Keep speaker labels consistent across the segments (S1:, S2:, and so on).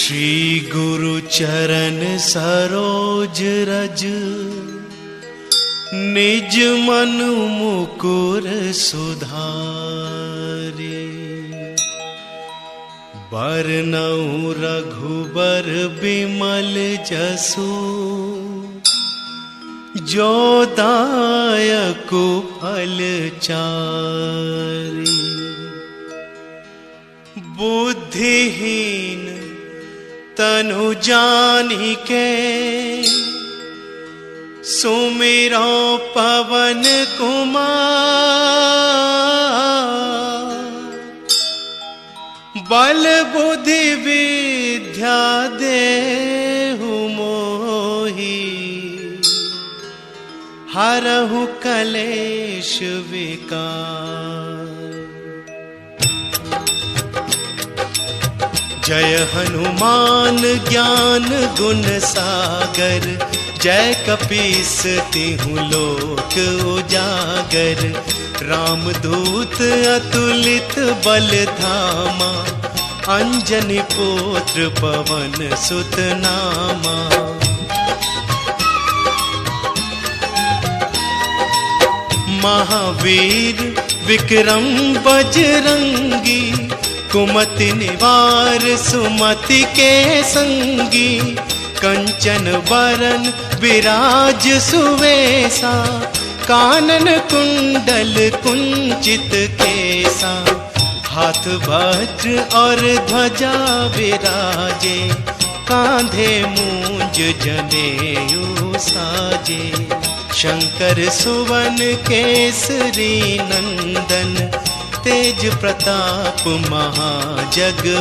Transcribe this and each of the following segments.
S1: श्री गुरु चरण सरोज रज, निज मन मुकुर सुधारे। बरनउँ रघुबर बिमल जसु, जो दायकु फल चारि। बुद्धिहीन तनु जानिके, सुमिरो पवन कुमार। बल बुद्धि विद्या देहु मोहि, हरहु कलेश विकार। जय हनुमान ज्ञान गुण सागर, जय कपीस तिहु लोक उजागर। रामदूत अतुलित बल धामा, अंजनी पुत्र पवन सुत नामा। महावीर विक्रम बजरंगी, कुमति निवार सुमति के संगी। कंचन बरन विराज सुवेसा, कानन कुंडल कुंचित केसा। हाथ वज्र और ध्वजा विराजे, कांधे मूंज जनेऊ साजे। शंकर सुवन केसरी नंदन, तेज प्रताप महाजगवंदन।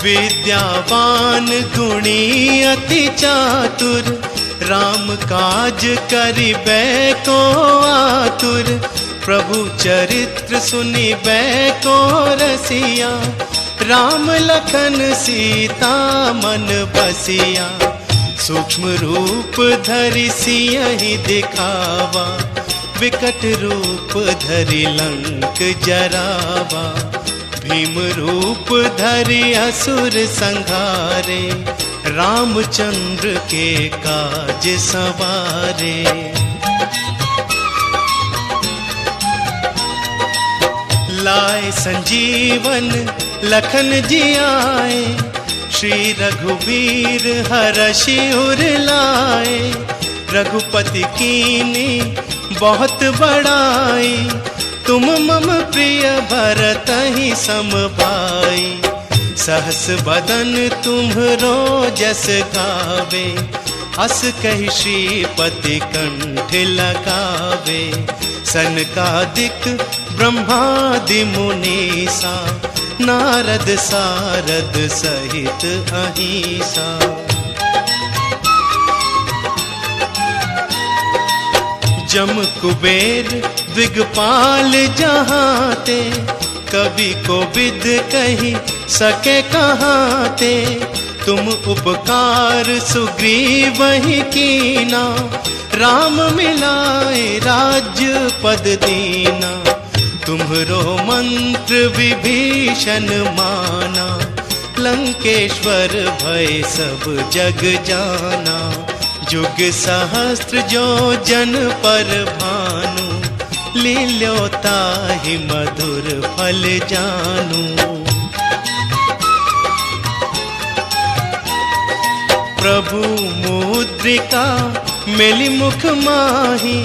S1: विद्यावान गुणी अति चातुर, राम काज करिबे को आतुर। प्रभु चरित्र सुनिबे को रसिया, राम लखन सीता मन बसिया। सूक्ष्म रूप धरि सियहि दिखावा, विकट रूप धरि लंक जरावा। भीम रूप धरि असुर संहारे, रामचंद्र के काज सवारे। लाए संजीवन लखन जियाए, श्री रघुवीर हरषि उर लाए। रघुपति कीनी बहुत बड़ाई, तुम मम प्रिय भरतहि सम भाई। सहस बदन तुम्हरो जस गावे, अस कहि श्रीपति कंठ लगावे। सनकादिक ब्रह्मादि मुनीसा, नारद सारद सहित अहिसा। जम कुबेर दिगपाल जहाते, कवि को विद कही सके कहाते। तुम उपकार सुग्रीवहि कीना, राम मिलाए राज्य पद दीना। तुम्हरो मंत्र विभीषण माना, लंकेश्वर भय सब जग जाना। जुग सहस्त्र जो जन पर भानु, लील्योताहि मधुर फल जानू। प्रभु मुद्रिका मेलि मुख माही,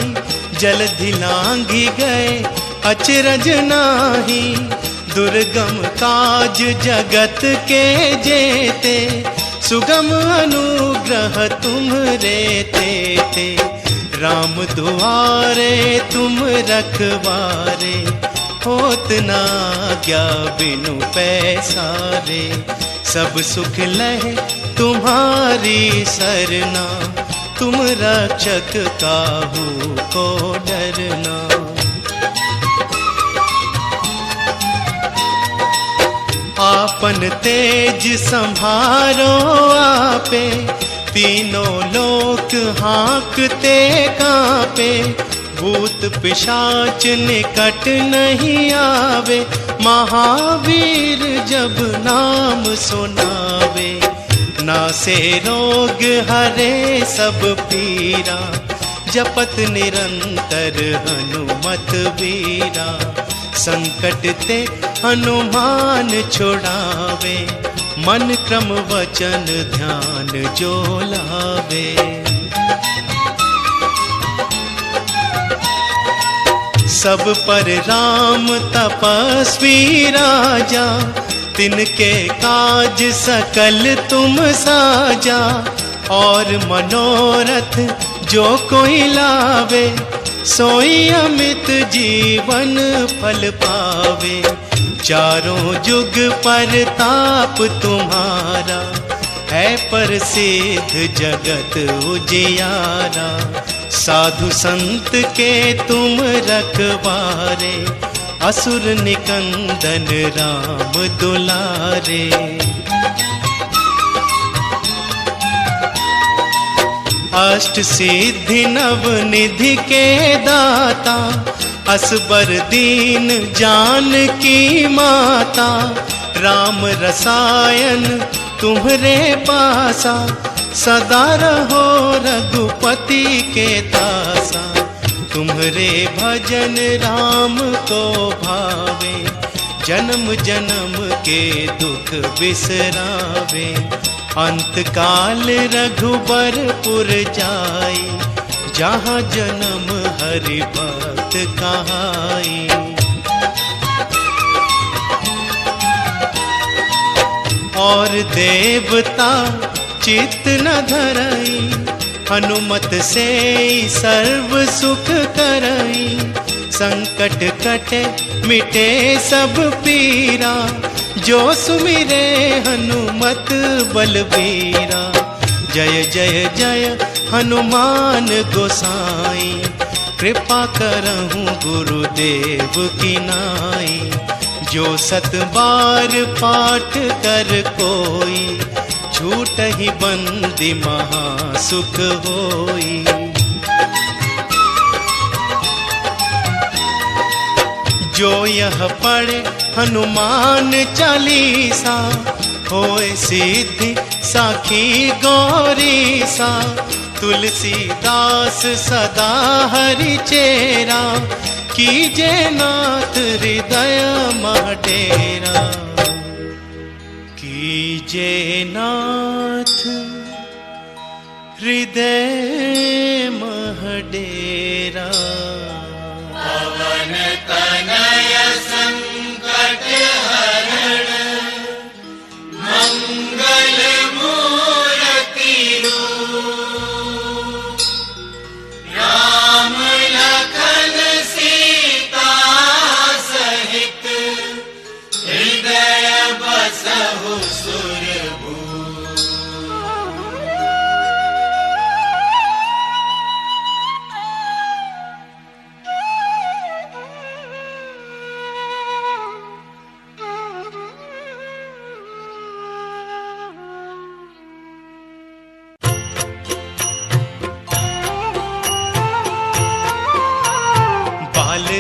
S1: जलधि लांघि गए अचरज नाही। दुर्गम काज जगत के जेते, सुगम अनुग्रह तुम्हरे तेते। राम दुआरे तुम रखवारे, होत न आज्ञा बिनु पैसारे। सब सुख लहे तुम्हारी सरना, तुम रक्षक काहू को डरना। आपन तेज संभारो आपे, तीनों लोक हाँकते कांपे। भूत पिशाच निकट नहीं आवे, महावीर जब नाम सुनावे। नासे रोग हरे सब पीरा, जपत निरंतर हनुमत बीरा। संकट ते हनुमान छुड़ावे, मन क्रम वचन ध्यान जो लावे। सब पर राम तपस्वी राजा, तिनके काज सकल तुम साजा। और मनोरथ जो कोई लावे, सोई अमित जीवन फल पावे। चारों जुग पर ताप तुम्हारा, है प्रसिद्ध जगत उजियारा। साधु संत के तुम रखवारे, असुर निकंदन राम दुलारे। अष्ट सिद्धि नव निधि के दाता, असबर दीन जानकी माता। राम रसायन तुम्हरे पासा, सदा रहो रघुपति के दासा। तुम्हरे भजन राम को भावे, जन्म जन्म के दुख बिसरावे। अंत काल रघुबरपुर जाई, जहाँ जन्म हरि भक्त कहाई। और देवता चित्त न धरई, हनुमत से सर्व सुख करई। संकट कटे मिटे सब पीरा, जो सुमिरे हनुमत बलबीरा। जय जय जय हनुमान गोसाई, कृपा करहूँ गुरुदेव की नाई। जो सत बार पाठ कर कोई, छूट ही बंदी महासुख होई। जो यह पढ़े हनुमान चालीसा, होए सिद्धि साखी गौरीसा। तुलसीदास सदा हरि चेरा, कीजे नाथ हृदय मह डेरा। कीजे नाथ हृदय मह डेरा।
S2: पवन तनय संकट हरण, मंगल मूर्ति रूप। राम लखन सीता सहित, हृदय बसहु सुरभूप।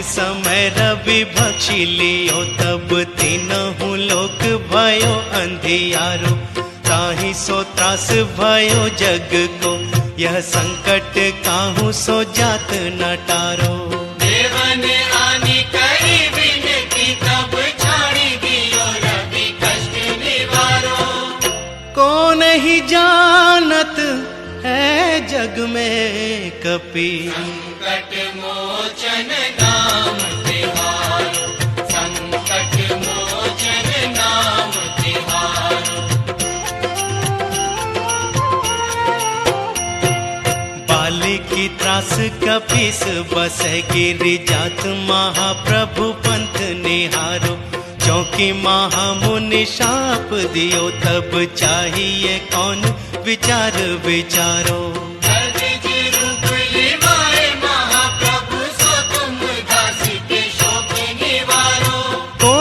S1: समय रवि भक्षी लियो, तब तीनहु लोक भयो अंधियारो। ताहि सो त्रास भयो जग को, यह संकट काहू सो जात न टारो।
S2: देवन आनि करी विनती, तब छाड़ी दियो रवि कष्ट निवारो।
S1: को नहीं जानत है जग में कपि,
S2: संकट मोचन नाम तिहारो। संकट मोचन नाम तिहारो।
S1: बाली की त्रास कपीस बसै, गिरि जात महाप्रभु पंथ निहारो। चौकी महामुनि शाप दियो, तब चाहिए कौन विचार विचारो।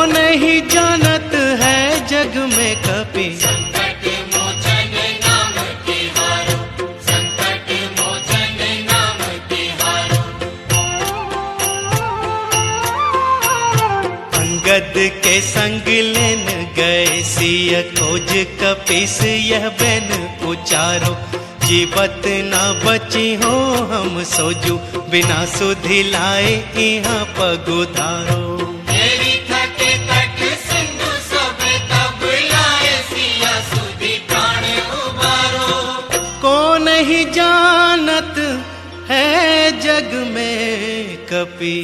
S1: नहीं जानत है जग में कपि,
S2: संकट मोचन नाम तिहारो। संकट मोचन नाम तिहारो।
S1: संगद के संग लेन गए सिय खोज कपीस यह बैन उचारो जीवत ना बची हो हम सोजू बिना सुधि लाए यहाँ पगुधारो
S2: मेरी थके तट सिंधु सोबे तब लाए सिया सुधि प्राण उबारो
S1: को नहीं जानत है जग में कपि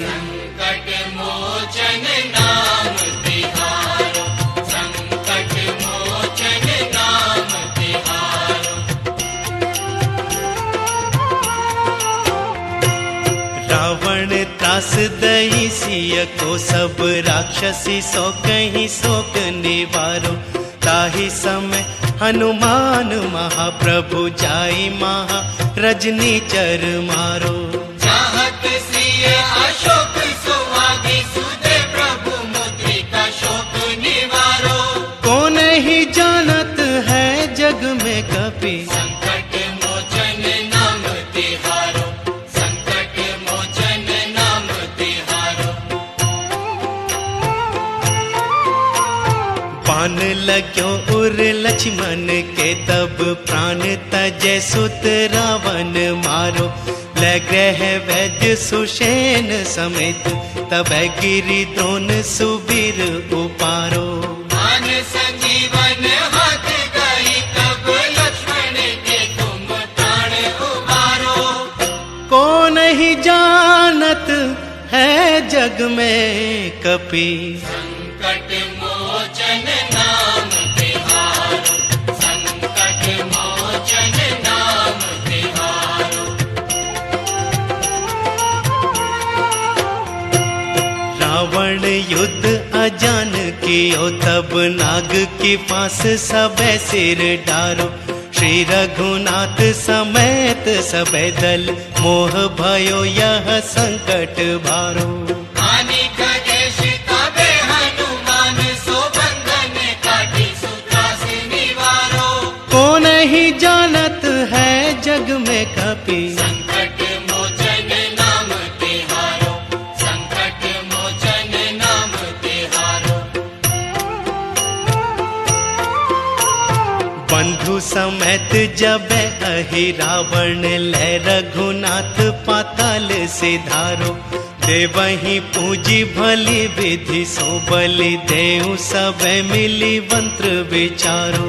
S2: संकट मोचन नाम तिहारो संकट मोचन नाम तिहारो
S1: रावण त्रास दई सिय को सब राक्षसी सो कहीं शोक निवारो ताहि समय हनुमान महाप्रभु जाई महा रजनी चर मारो
S2: चाहत सिय अशोक सुहागी सुधे प्रभु मुद्रिका शोक निवारो
S1: को नहीं जानत है जग में कपि
S2: संकट मोचन नाम तिहारो संकट मोचन नाम तिहारो
S1: पान लग्यो उर लक्ष्मण के तब प्राण तजय सुत रावण मारो ले ग्रह वैद्य सुषेण समेत तब गिरि द्रोण सुबीर उपारो
S2: मान संजीवन हाथ गई तब लक्ष्मण के तुम प्राण उबारो
S1: को नहीं जानत है जग में कपि
S2: संकट मोचन नाम तिहारो संकट मोचन नाम तिहारो
S1: रावण युद्ध अजान कियो तब नाग की फांस सबे सिर डारो श्री रघुनाथ समेत सबे दल मोह भयो यह संकट भारो
S2: हानि खगेश तबे हनुमान सो बंधन काटी सुत्रास निवारो
S1: को नहीं जानत है जग में कपि
S2: संकट मोचन नाम तिहारो संकट मोचन नाम तिहारो
S1: बंधु समेत जब अहि रावण ले रघुनाथ पाताल सिधारो देवही पूजी भली विधि सो बलि देऊ सब मिली मंत्र विचारो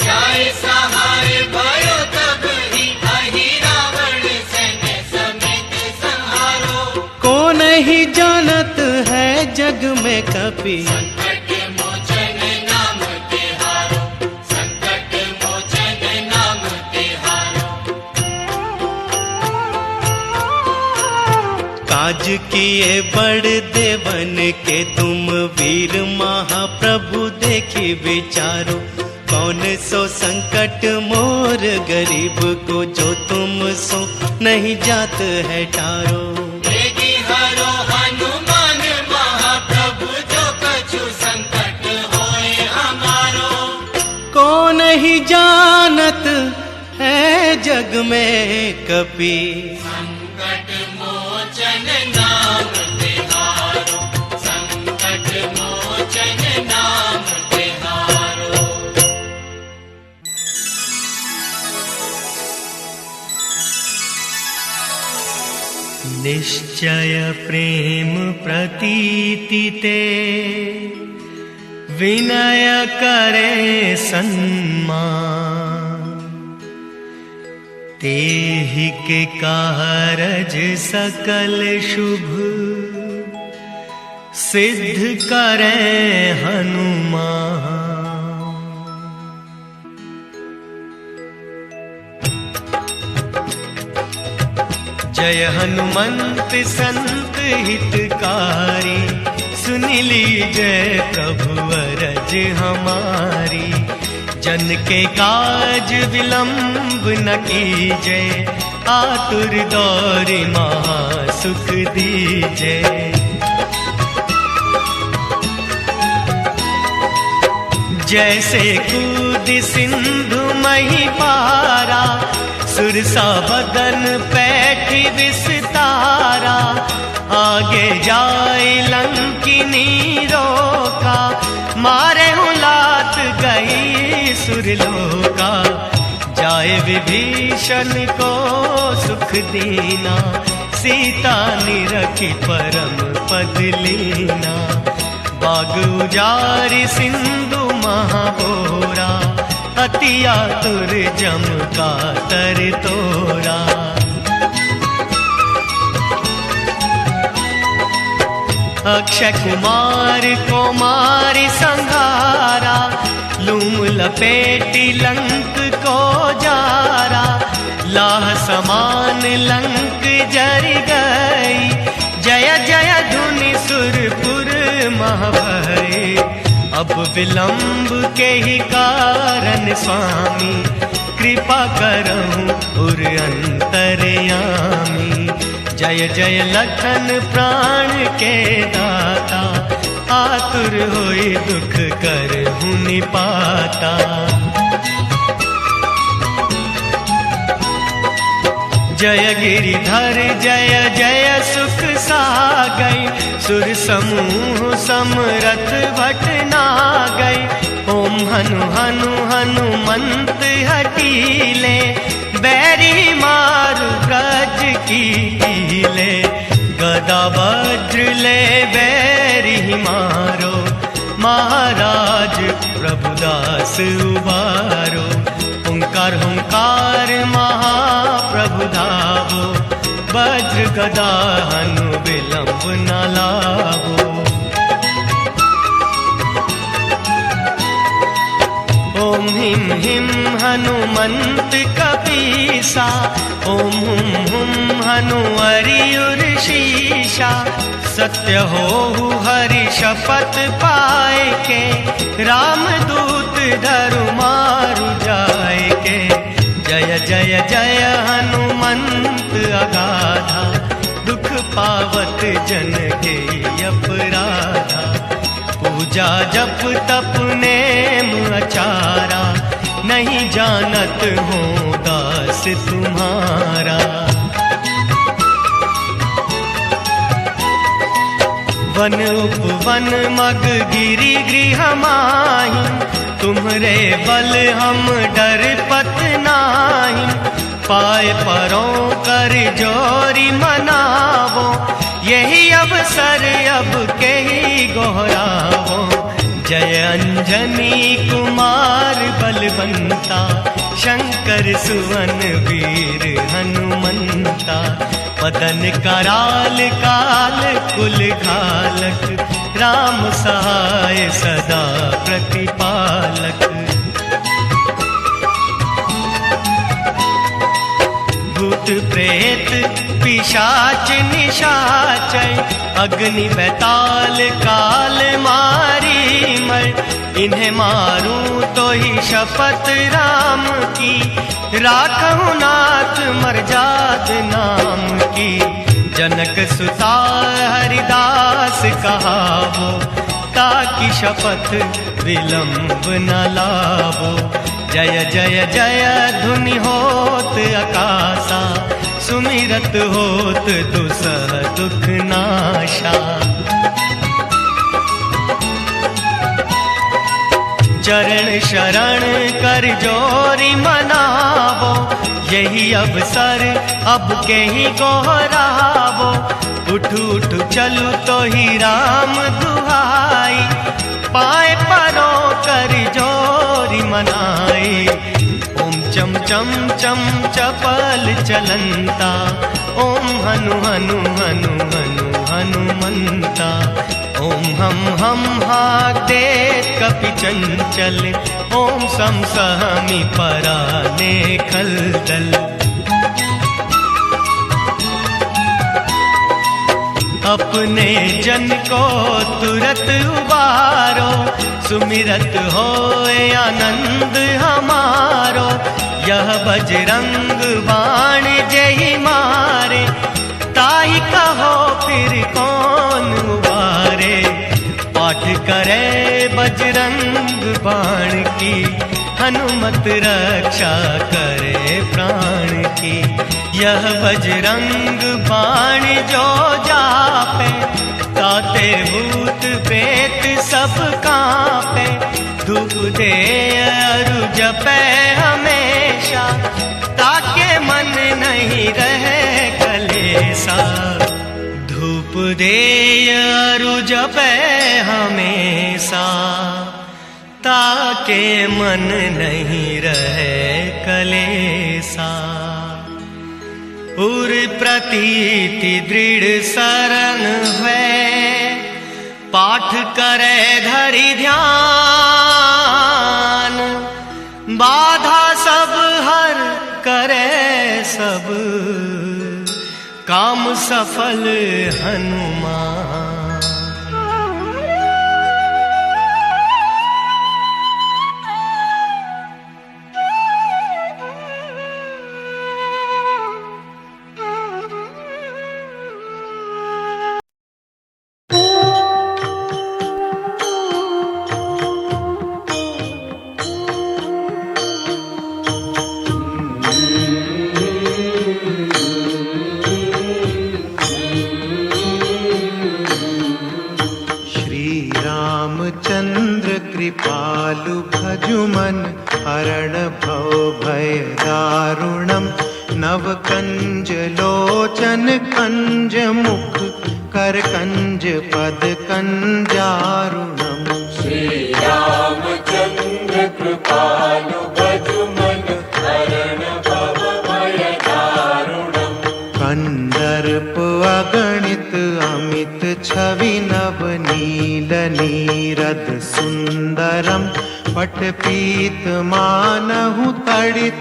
S2: जाय सहाय भयो तब ही अहि रावण सेने समेत संहारो
S1: को नहीं जानत है जग में कपि
S2: संकट मोचन नाम तिहारो संकट मोचन नाम तिहारो
S1: काज किए बड़ देवन के तुम वीर महाप्रभु देखी विचारो कौन सो संकट मोर गरीब को जो तुम सो नहीं जात है टारो
S2: वेगी हरो हनुमान महाप्रभु जो कछु संकट होए हमारो
S1: को नहीं जानत है जग में कपि
S2: संकट मोचन नाम तिहारो संकट मोचन नाम तिहारो
S1: निश्चय प्रेम प्रतीति ते विनय करे सन्मान तेहि के कारज सकल शुभ सिद्ध करे हनुमान जय हनुमंत संत हितकारी सुन लीजय प्रभु अरज हमारी जन के काज विलंब न कीजय आतुर दौरि महा सुख दीजय जैसे कूद सिंधु मही पारा सुरसा बदन पैठी विस्तारा, आगे जाए लंकिनी रोका, मारे हूँ लात गई सुरलोका। जाए विभीषण को सुख दीना, सीता निरखी परम पद लीना। बाग उजारि सिंधु महाबोरा, अति आतुर जम का तर तोरा। अक्षय कुमार को मारी संहारा, लूम लपेटी लंक को जारा। लाह समान लंक जर गई, जय जय धुनि सुरपुर मह भई। अब विलंब के ही कारण स्वामी, कृपा करहूँ उर अंतर्यामी। जय जय लखन प्राण के दाता, आतुर होई दुख करहूँ निपाता। जय गिरिधर जय जय सुख सागई, सुर समूह समरथ भट नागई। ओम हनु हनु हनुमंत हटीले, बैरी मारु ब्रज की कीले। गदा वज्र ले बैरी मारो, महाराज प्रभुदास उबारो। हुंकार हुंकार महाप्रभु धावो, वज्र गदा हनु विलंब न लावो। ओम हिम हिम हनुमंत कपीसा, ओम हुम हुम हनु अरियुर शीशा। सत्य हो हरि शपथ पाए के, रामदूत धरु मारु जाए के। जय जय जय हनुमंत अगाधा, दुख पावत जन के अपराधा। पूजा जप तप नेम अचारा, नहीं जानत हो दास तुम्हारा। वन उपवन मग गिरि गृह माहि, तुम्हरे बल हम डर पत नाही। पाए परों कर जोरी मनावो, यही अवसर अब के ही गोहरावो। जय अंजनी कुमार बलवंता, शंकर सुवन वीर हनुमंता। पदन कराल काल कुल घालक, राम सहाय सदा प्रतिपालक। भूत प्रेत पिशाच निशाचर, अग्नि बैताल काल मारी मर। इन्हें मारूं तो ही शपथ राम की, राखहु नाथ मर्याद नाम की। जनक सुता हरिदास कहावो, ताकि शपथ विलंब न लावो। जय जय जय धुनि होत आकाशा, सुमिरत होत दुसह दुख नाशा। चरण शरण कर जोरी मनावो, यही अवसर अब के ही गोहरावो। उठ उठ चलू तो ही राम दुहाई, पाए परों कर जोरी मनाई। ओम चम चम चम चपल चलंता, ओम हनु हनु हनु हनु हनुमंता। ओम हम हाक देत कपि चंचल, ओम सम सहमी पराने खलदल। अपने जन को तुरत उबारो, सुमिरत होए आनंद हमारो। यह बजरंग बाण जय मारे, ताई कहो फिर कौन उबारे। पाठ करे बजरंग बाण की, हनुमत रक्षा करे प्राण की। यह बजरंग बाण जो जापे, ताते भूत प्रेत सब कांपे। धूप दे अरु जपे हमेशा, ताके मन नहीं रहे कलेसा। धूप दे अरु जपे हमेशा, ताके मन नहीं रहे कलेसा। उर प्रतीति दृढ़ शरण है, पाठ करे धरि ध्यान। बाधा सब हर करे सब, काम सफल हनुमान।
S3: कृपालु भजुमन हरण भव भय दारुणम। नव कंज लोचन कंज मुख, कर कंज पद कंजारुणम।
S2: श्री रामचंद्र कृपालु भजुमन हरण भव भय दारुणम।
S3: कंदर्प अगणित अमित छवि नव नील नीरद सुंदरम। पट पीत मानहु तड़ित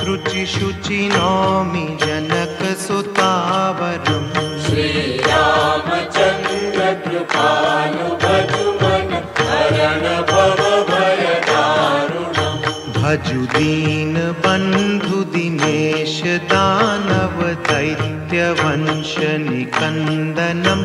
S3: रुचि शुचि नौमि जनक सुतावरम।
S2: श्री रामचंद्र कृपालु भजुमन हरण भव भय दारुणम।
S3: भजु दीन बंधु दिनेश दानव दैत्य वंश निकंदनम।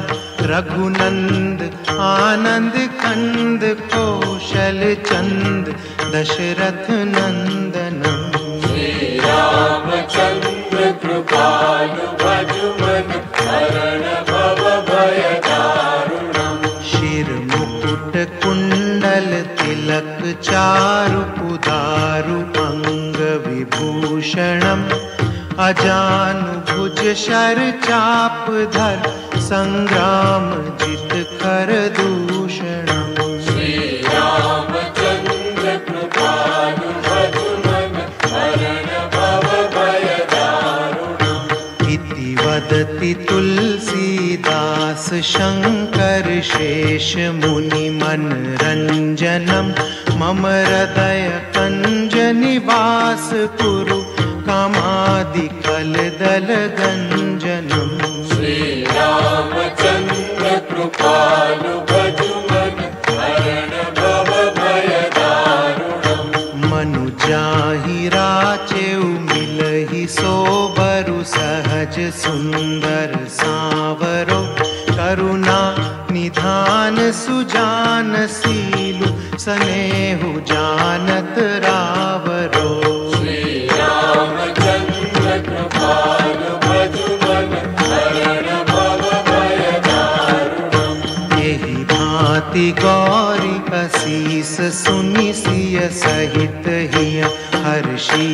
S3: रघुनंद आनंद कंद कौशल चंद दशरथ नंदनम।
S2: श्री रामचंद्र कृपालु भजुमन हरण भव भय दारुणम।
S3: शिर मुकुट कुंडल तिलक चारु पुदारु अंग विभूषणम। अजानु भुज शर चाप धर संग्राम जित कर दूषणम।
S2: श्री रामचंद्र कृपालु भजुमन हरण भव भय दारुणम।
S3: इति वदति तुलसीदास शंकर शेष मुनि मनरंजनम। मम हृदय कंज निवास कुरु कामादि कल दल गंजनम।
S2: श्री रामचंद्र कृपालु भजुमन हरण भव भय दारुणम।
S3: मनु जाहि राचेउ मिलहि सोबरु सहज सुंदर सावरो। करुणा निधान सुजान सीलु सनेहु जानत रावरो।
S2: श्री रामचंद्र कृपालु भजुमन हरण भव भय दारुणम।
S3: यही भांति गौरी असीस सुनि सिय सहित हिय हर्षि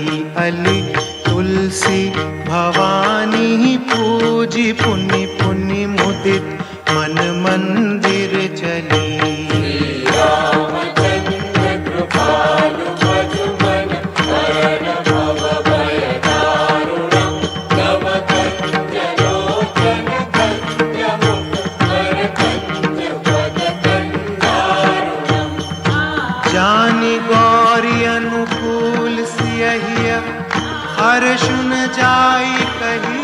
S3: अली। तुलसी भवानी पूजी पुनि पुनि मुदित मन मंदिर चली।
S2: श्री रामचंद्र कृपालु भजुमन हरण भव भय दारुणम। नव कंज लोचन कंज मुख, कर कंज पद कंजारुणम।
S3: जानि गौरी अनुकूल सियहिया हर्षुन जाई कही।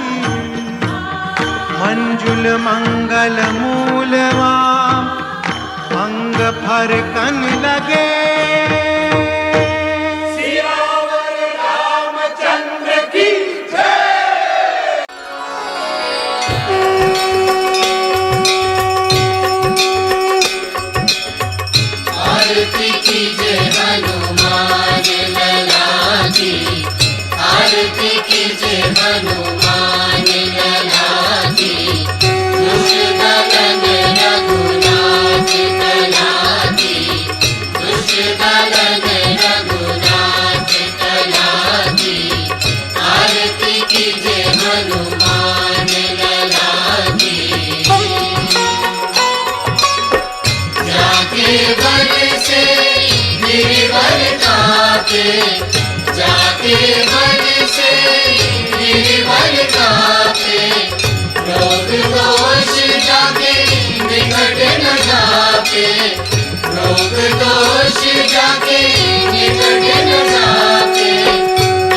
S3: मंजुल मंगल मूलवाम अंग फर कन लगे।
S2: सियावर रामचंद्र की जय। आरती कीजिए कीजे हनुमान लला की, दुष्ट दलन रघुनाथ कला की, दुष्ट दलन रघुनाथ कला की, आरती कीजे हनुमान लला की। जाके वन से गिरिवर कापे, जाके वन से गिरिवर कापे, रोग दोष जाके निकट न जापे, रोग दोष जाके निकट न जापे,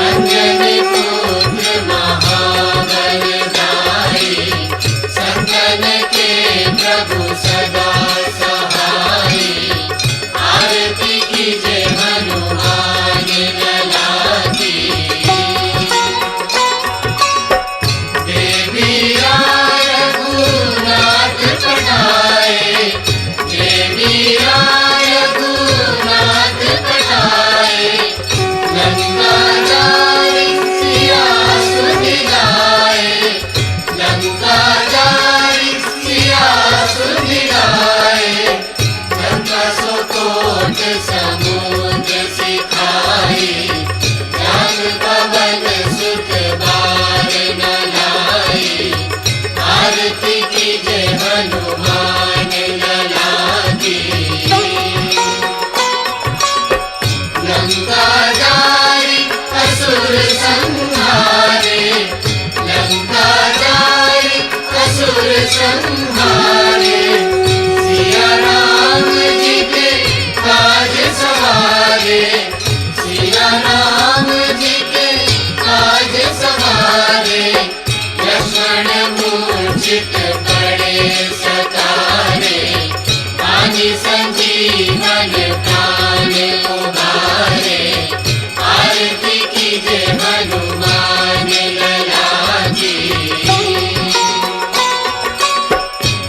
S2: अंजनी पुत्र महाबलदाई, संतन के प्रभु सदा सहाई, आरती कीजे हनुमान लला की। देवी रघुनाथ पठाए, देवी रघुनाथ पठाए, लंका जाई सिया सुन गाए, लंका जाई सिया सुन गाए, लंका सो कोट समुद्र सिखाए, राम पवन सुत बार न लाए, आरती कीजे हनुमान लला की। लंका जाई असुर संहारे, लंका जाई असुर संहारे, सिया राम जी के काज सवारे, सिया राम जी के काज सवारे, लक्ष्मण मूर्छित पड़े सतारे, पानी संजीवन प्राण उबारे, आरती कीजे हनुमान लला की।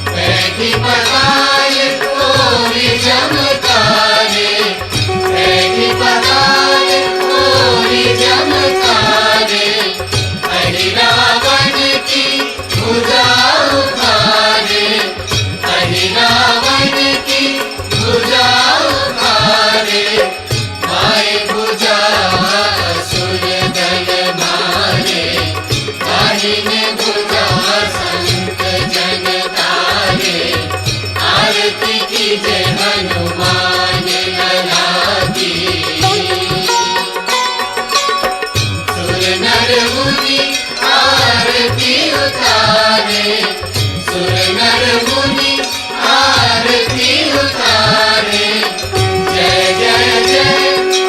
S2: बैठी पगाल कोई चमकारे, बैठी पगाल कोई चमकारे, हरि रावण की भुजा उखारे, हरि रावण की भुजा उखारे, माए भुजा असुर दल मारे, दाहिने भुजा संत जन तारे, आरती कीजे हनुमान लला की। सुर नर मुनि आरती उतारे, सुर नर मुनि आरती उतारे, जय जय जय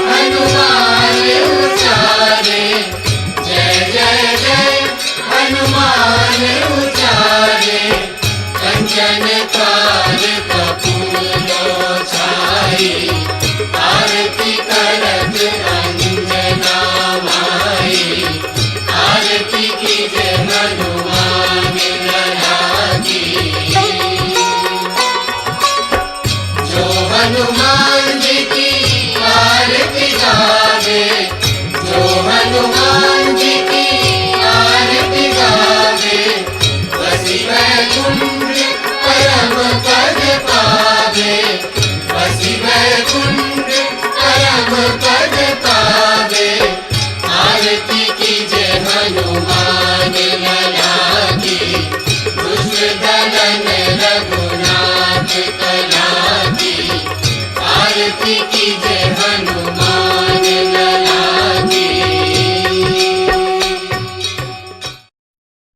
S2: हनुमान उचारे, जय जय जय हनुमान उचारे, कंचन काल कपूर छाई, आरती करत अंजना माई, आरती कीजे हनुमान लला की। जो हनुमान जी की आरती गावे, जो हनुमान जी की आरती गावे, वसी वैकुंठ परम पद पावे, वसी वैकुंठ परम पद पावे, आरती कीजे हनुमान लला की। दुष्ट दलन रघुनाथ कला की, आरती कीजे हनुमान